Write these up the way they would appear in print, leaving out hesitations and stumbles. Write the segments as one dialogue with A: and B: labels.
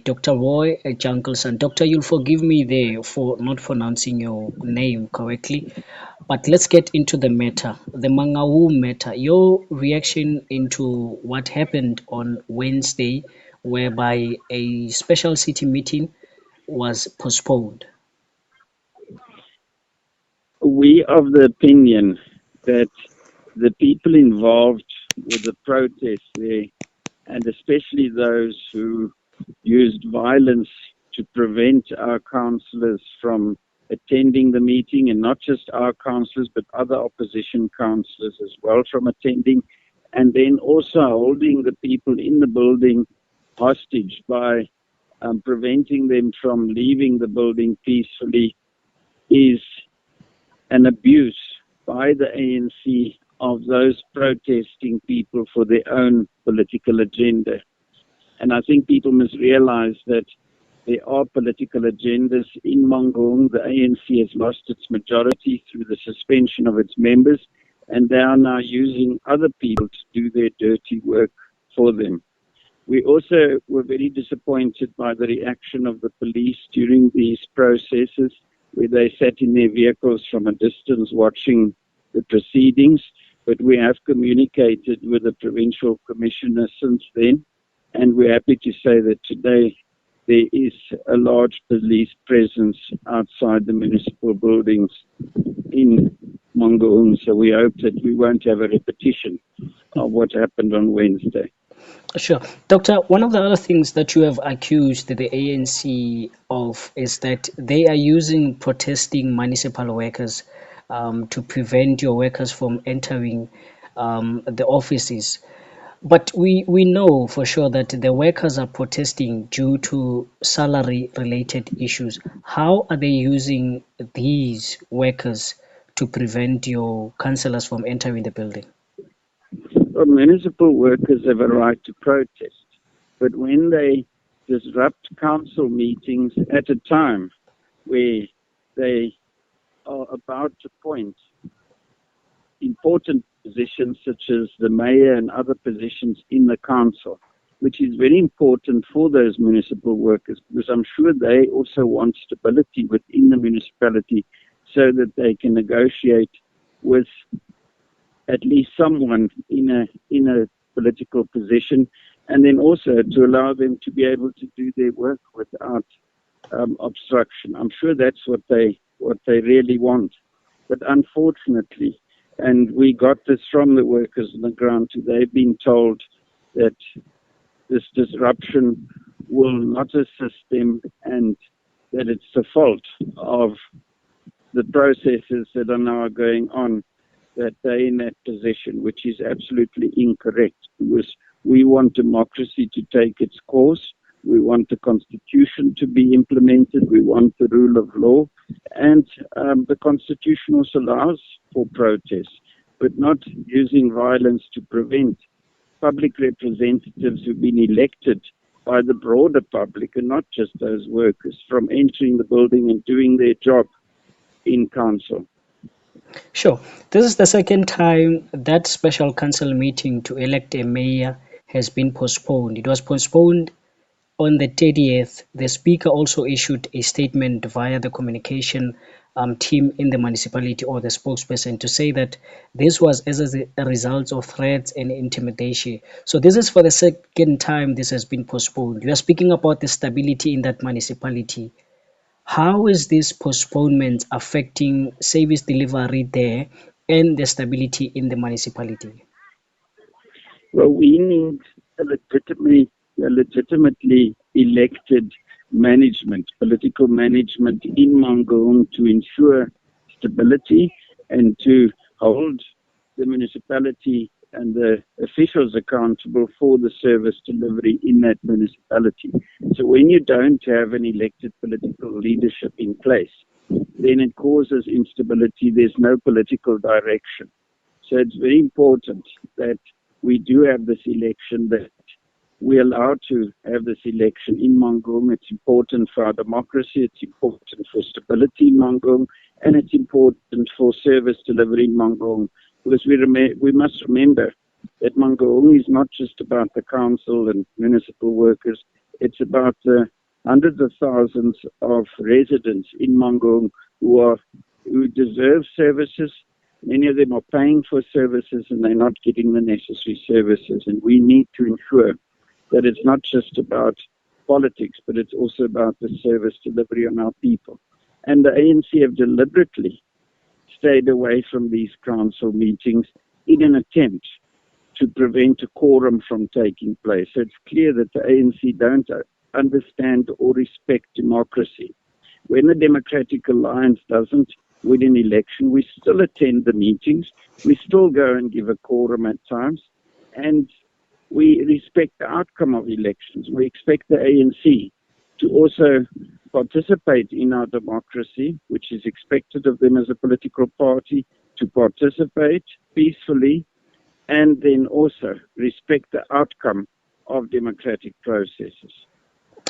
A: Dr. Roy Jankielsohn. Doctor, you'll forgive me there for not pronouncing your name correctly, but let's get into the matter, the Mangaung matter. Your reaction into what happened on Wednesday, whereby a special city meeting was postponed.
B: We of the opinion that the people involved with the protest there, and especially those who used violence to prevent our councillors from attending the meeting, and not just our councillors, but other opposition councillors as well from attending, and then also holding the people in the building hostage by preventing them from leaving the building peacefully, is an abuse by the ANC of those protesting people for their own political agenda. And I think people must realize that there are political agendas in Mangaung. The ANC has lost its majority through the suspension of its members, and they are now using other people to do their dirty work for them. We also were very disappointed by the reaction of the police during these processes, where they sat in their vehicles from a distance watching the proceedings. But we have communicated with the provincial commissioner since then, and we're happy to say that today there is a large police presence outside the municipal buildings in Mangaung. So we hope that we won't have a repetition of what happened on Wednesday.
A: Sure. Doctor, one of the other things that you have accused the ANC of is that they are using protesting municipal workers to prevent your workers from entering the offices. But we know for sure that the workers are protesting due to salary-related issues. How are they using these workers to prevent your councillors from entering the building?
B: Well, municipal workers have a right to protest, but when they disrupt council meetings at a time where they are about to appoint important positions such as the mayor and other positions in the council, which is very important for those municipal workers, because I'm sure they also want stability within the municipality so that they can negotiate with at least someone in a political position, and then also to allow them to be able to do their work without obstruction. I'm sure that's what they really want. But unfortunately, and we got this from the workers on the ground too, they've been told that this disruption will not assist them and that it's the fault of the processes that are now going on that they're in that position, which is absolutely incorrect, because we want democracy to take its course. We want the constitution to be implemented. We want the rule of law. And the constitution also allows for protest, but not using violence to prevent public representatives who've been elected by the broader public and not just those workers from entering the building and doing their job in council.
A: Sure. This is the second time that special council meeting to elect a mayor has been postponed. It was postponed on the 30th. The speaker also issued a statement via the communication team in the municipality, or the spokesperson, to say that this was as a result of threats and intimidation. So this is for the second time this has been postponed. You are speaking about the stability in that municipality. How is this postponement affecting service delivery there and the stability in the municipality?
B: Well, we need a legitimately elected management, political management in Mangaung to ensure stability and to hold the municipality and the officials accountable for the service delivery in that municipality. So when you don't have an elected political leadership in place, then it causes instability. There's no political direction. So it's very important that we do have this election, that we're allowed to have this election in Mangaung. It's important for our democracy, it's important for stability in Mangaung, and it's important for service delivery in Mangaung. Because we must remember that Mangaung is not just about the council and municipal workers, it's about the hundreds of thousands of residents in Mangaung who deserve services. Many of them are paying for services and they're not getting the necessary services. And we need to ensure that it's not just about politics, but it's also about the service delivery on our people. And the ANC have deliberately stayed away from these council meetings in an attempt to prevent a quorum from taking place. So it's clear that the ANC don't understand or respect democracy. When the Democratic Alliance doesn't win an election, we still attend the meetings, we still go and give a quorum at times, and we respect the outcome of elections. We expect the ANC to also participate in our democracy, which is expected of them as a political party, to participate peacefully and then also respect the outcome of democratic processes.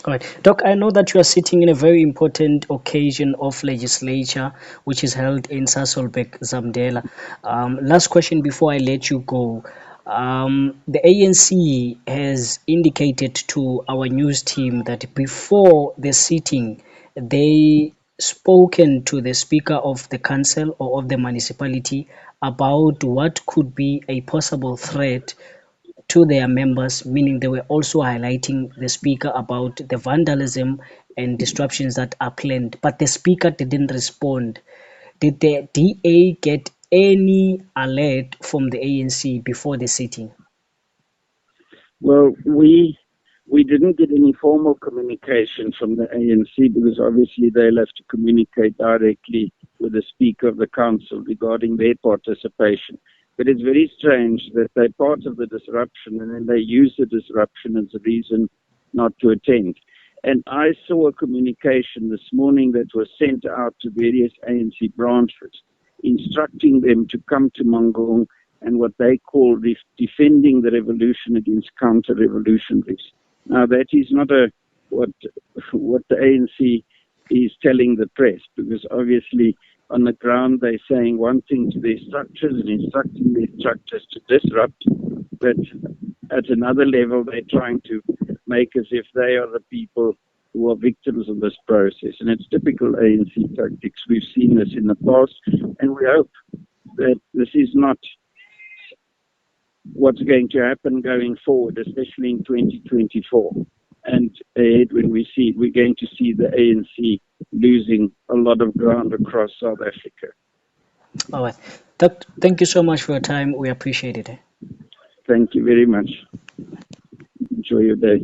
A: All right. Doc, I know that you are sitting in a very important occasion of legislature, which is held in Sasolburg, Zamdela. Last question before I let you go. The ANC has indicated to our news team that before the sitting, they spoken to the Speaker of the Council or of the municipality about what could be a possible threat to their members, meaning they were also highlighting the speaker about the vandalism and disruptions that are planned. But the speaker didn't respond. Did the DA get any alert from the ANC before the sitting?
B: Well, we didn't get any formal communication from the ANC because obviously they'll have to communicate directly with the Speaker of the Council regarding their participation. But it's very strange that they're part of the disruption and then they use the disruption as a reason not to attend. And I saw a communication this morning that was sent out to various ANC branches instructing them to come to Mangaung and what they call defending the revolution against counter-revolutionaries. Now, that is not what the ANC is telling the press, because obviously on the ground they're saying one thing to their structures and instructing their structures to disrupt, but at another level they're trying to make as if they are the people who are victims of this process. And it's typical ANC tactics. We've seen this in the past, and we hope that this is not what's going to happen going forward, especially in 2024. And ahead, when we see it, we're going to see the ANC losing a lot of ground across South Africa.
A: All right. Thank you so much for your time. We appreciate it.
B: Thank you very much. Enjoy your day.